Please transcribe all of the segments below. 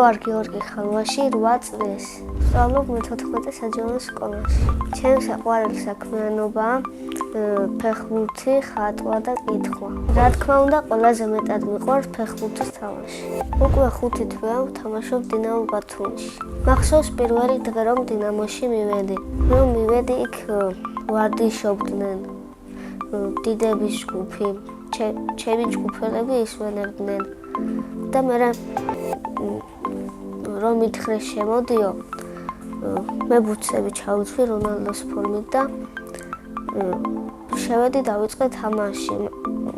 ვარ გიორგი ხალვაში 8 წლის. ვსწავლობ მე-14 საჯარო სკოლაში. ჩემს საყვარელი საქმიანობაა ფეხბურთი, ხატვა და კითხვა. რა თქმა უნდა, ყველაზე მეტად მიყვარს ფეხბურთის თამაში. უკვე 5 თვეა ვთამაშობ დინამო ბათუმში. მახსოვს პირველი დღე რომ დინამოში მივედი. რომ მივედი იქ ვარდიშობდნენ დიდების ჯგუფი, ჩემი ჯგუფელები ისვენებდნენ. და მე რომ მითხრეს შემოდიო, მე ბუცები ჩავუცვი რონალდოს ფორმით და შევედი დავიწყე თამაში.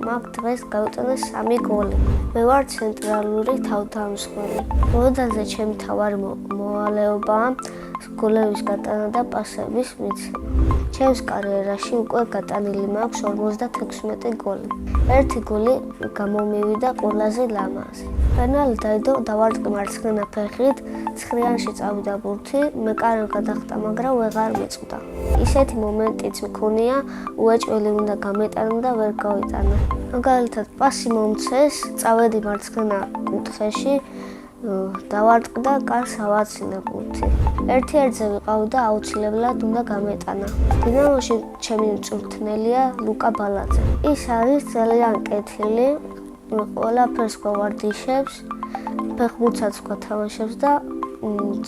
მაგ დღეს გავიტანე 3 გოლი. მე ვარ ცენტრალური თავდამსხმელი. მოდაზე ჩემი თავარი მოვალეობაა გოლების გატანა და პასების მიცემა. ჩემს კარიერაში უკვე გატანილი მაქვს 56 გოლი. 1 გოლი გამომივიდა ყველაზე ლამაზი. პენალი დაიდო დავარტყი მარცხენა ფეხით, ცხრიანში წავიდა ბურთი, მე კარგ გადახტა, მაგრამ ვეღარ მეწყდა. ისეთი მომენტიც მქონია, უეჭველი უნდა გამეტანა და ვერ გავიტანა. მაგალითად, პასი მომცეს, წავედი მარცხენა კუთხეში, დავარტყი და კარს ავაცილე ბურთი. ერთ-ერთზე ვიყავ და აუცილებლად უნდა გამეტანა. დინამოში ჩემი მწვრთნელია ლუკა ბალაძე. ის არის ძალიან კეთილი, ყველაფერს გვავარდიშებს, ფეხბურთსაც გვათამაშებს და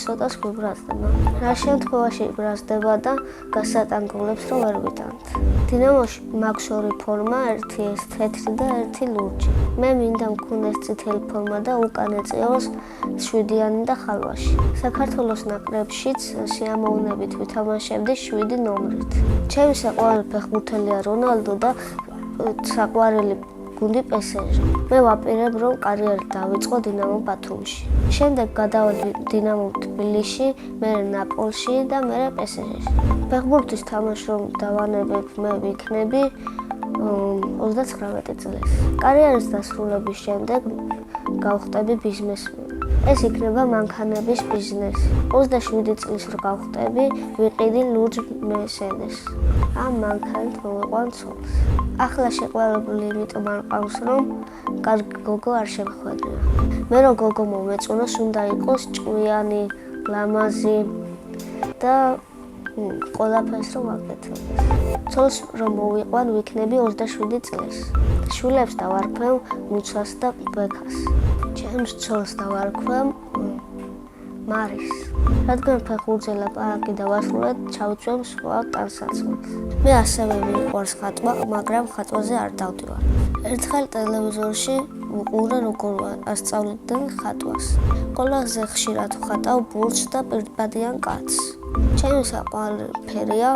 ცოტას გვიბრაზდება. რა შემთხვევაში იბრაზდება და გასატანგულებს რომ ვერ ვიტანთ. დინამოში მაქვს 2 ფორმა, ერთი ეს თეთრი და ერთი ლურჯი. მე მინდა მქონდეს წითელი ფორმა და უკან ეწიოს 7-იანი და ხალვაში. საქართველოს ნაკრებშიც სიამოვნებით ვითამაშებდი 7 ნომრით. ჩემი საყვარელი ფეხბურთელია რონალდო და საყვარელი გუნდი პესეჟი. მე ვაპირებ რომ კარიერა დავიწყო დინამო ბათუმში. შემდეგ გადავედი დინამო თბილისში, მერე ნაპოლში და მერე პესეჟში. ფეხბურთის თამაშს რომ დავანებებ მე ვიქნები 39 წლის. კარიერის დასრულების შემდეგ გავხდები ბიზნესმენი. ეს იქნება მანქანების ბიზნესი. 27 წლის რო გავხდები, ვიყიდი ლურჯ მერსედესს. ამ მანქანით მოვიყვან ცოლს. ახლა შეყვარებული იმიტომ არ ყავს, რომ კარგი გოგო არ შემხვედრია. მე რო გოგო მომეწონოს, უნდა იყოს ჭკვიანი, ლამაზი და ყველაფერს რომ აკეთებდეს. ცოლს რომ მოვიყვან, ვიქნები 27 წლის. შვილებს დავარქვევ მუცას და ბექას. ჩემს ცოლს დავარქვევ მარის. რადგან ფეხბურთზე ლაპარაკი დავასრულეთ, ჩავწვევ სხვა ტანსაცმელს. მე ასევე მიყვარს ხატვა, მაგრამ ხატვაზე არ დავდივარ. ერთხელ ტელევიზორში ვუყურე როგორ ასწავლიდნენ ხატვას. ყველაზე ხშირად ვხატავ ბურთს და პირბადიან კაცს. ჩემი საყვარელი ფერია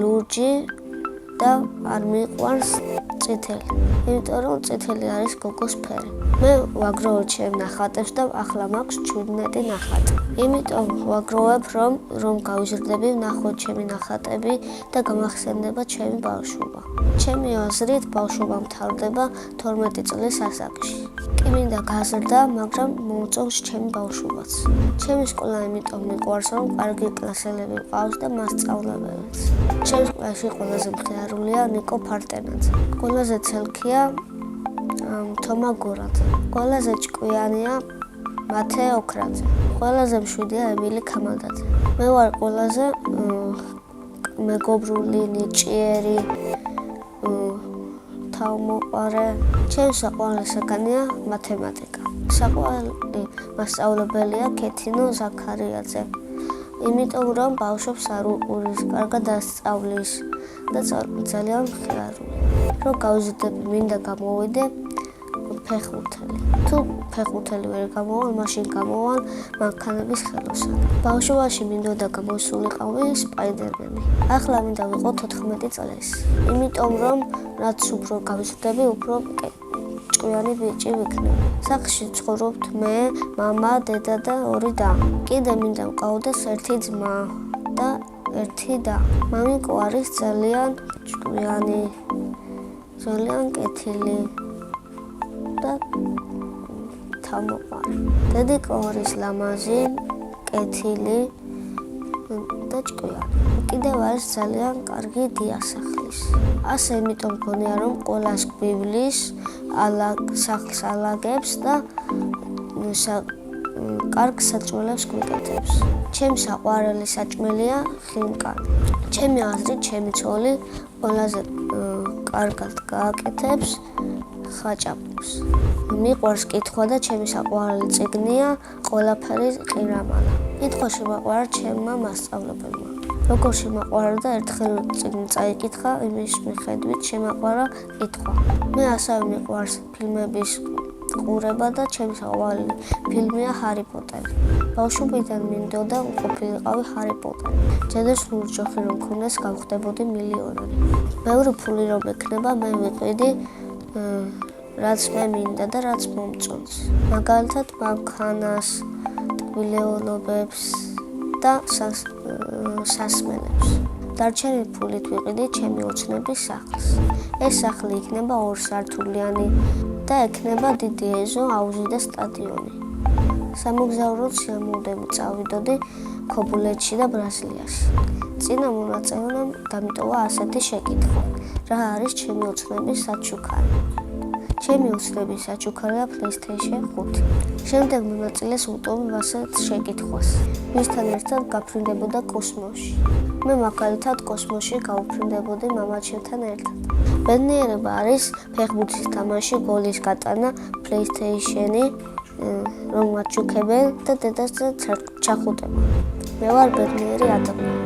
ლურჯი და არ მიყვარს წითელი. იმიტომ რომ წითელი არის გოგოს ფერი. მე ვაგროვებ ჩემ ნახატებს და ახლა მაქვს 17 ნახატი. იმიტომ ვაგროვებ რომ გავიზრდები, ვნახოთ ჩემი ნახატები და გამახსენდება ჩემი ბავშვობა. ჩემი აზრით ბავშვობა მთავრდება 12 წლის ასაკში. კი მინდა გაზრდა, მაგრამ მომწონს ჩემი ბავშვობაც. ჩემი სკოლა იმიტომ მიყვარს, რომ კარგი კლასელები მყავს და მასწავლებელიც. ჩემს კლასში ყველაზე მხიარულია ნიკო ფარტენაძე. ყველაზე ცელქია თომა გორაძე. ყველაზე ჭკვიანია მათე ოქრაძე. ყველაზე მშვიდია ემილი ქამალდაძე. მე ვარ ყველაზე მეგობრული, ნიჭიერი, თავმოყარე. ჩემს საყვარელი საგანია მათემატიკა. საყვარელი მასწავლებელია ქეთინო ზაქარიაძე. იმიტომ რომ ბავშვებს არ უყურის, კარგად ასწავლის და ძალიან მხიარული. რომ გავიზრდები, მინდა გამოვიდე ფეხბურთელი. თუ ფეხბურთელი ვერ გამოვალ, მაშინ გამოვალ მანქანების ხელოსანი. ბავშვობაში მინდოდა გამოსულიყავი სპაიდერმენი. ახლა მინდა ვიყო 14 წლის. იმიტომ რომ რაც უფრო გავიზრდები, უფრო ჭკვიანი ბიჭი ვიქნები. სახლში ცხოვრობთ მე, მამა, დედა და 2 და. კიდე მინდა მყავდეს 1 ძმა და 1 და. მამიკო არის ძალიან ჭკვიანი, ძალიან კეთილი და თავმოყარი. დედიკო არის ლამაზი, კეთილი და ჭკვიანი. კიდევ არის ძალიან კარგი დიასახლის. ასე იმიტომ მგონია რომ ყველას გვივლის სახლს ალაგებს და კარგ საჭმელებს გვიკეთებს. ჩემი საყვარელი საჭმელია ხინკალი. ჩემი აზრით, ჩემი ცოლი ყველაზე კარგად გააკეთებს ხაჭაპურს. მიყვარს კითხვა და ჩემი საყვარელი წიგნია ყველაფერი ყირამალა. კითხვა შემაყვარა ჩემმა მასწავლებელმა. როგორ შემაყვარა და ერთხელ წიგნი წაიკითხა, იმის მიხედვით შემაყვარა კითხვა. მე ასევე მიყვარს ფილმების ყურება და ჩემი საყვარელი ფილმია ჰარი პოტერი. ბავშვობიდან მინდოდა ყოფილიყავი ჰარი პოტერი. ჯერ სულჯოხი რომ მქონდეს გავხდებოდი მილიონერი. ბევრი ფული რომ ექნება, მე ვიყიდი რაც მე მინდა და რაც მომწონს. მაგალითად, მანქანას, ტკბილეულობებს და სასმელებს. დარჩენილი ფულით ვიყიდი ჩემი ოცნების სახლს. ეს სახლი იქნება 2 სართულიანი და ექნება დიდი ეზო, აუზი და სტადიონი. სამოგზაუროდ სიამოვნებით წავიდოდი ქობულეთში და ბრაზილიაში. წინა მონაწილემ დამიტოვა ასეთი შეკითხვა: რა არის ჩემი ოცნების საჩუქარი? ჩემი ოცნების საჩუქარია PlayStation 5. შემდეგ მონაწილეს ვუტოვებ ასეთ შეკითხვას: ვისთან ერთად გაფრინდებოდა კოსმოსში? მე მაგალითად კოსმოსში გავუფრინდებოდი მამაჩემთან ერთად. ბედნიერება არის ფეხბურთის თამაში, გოლის გატანა, PlayStation-ი, რომ მაჩუქებენ და დედას ჩახუტება. მე ვარ ბედნიერი ადამიანი.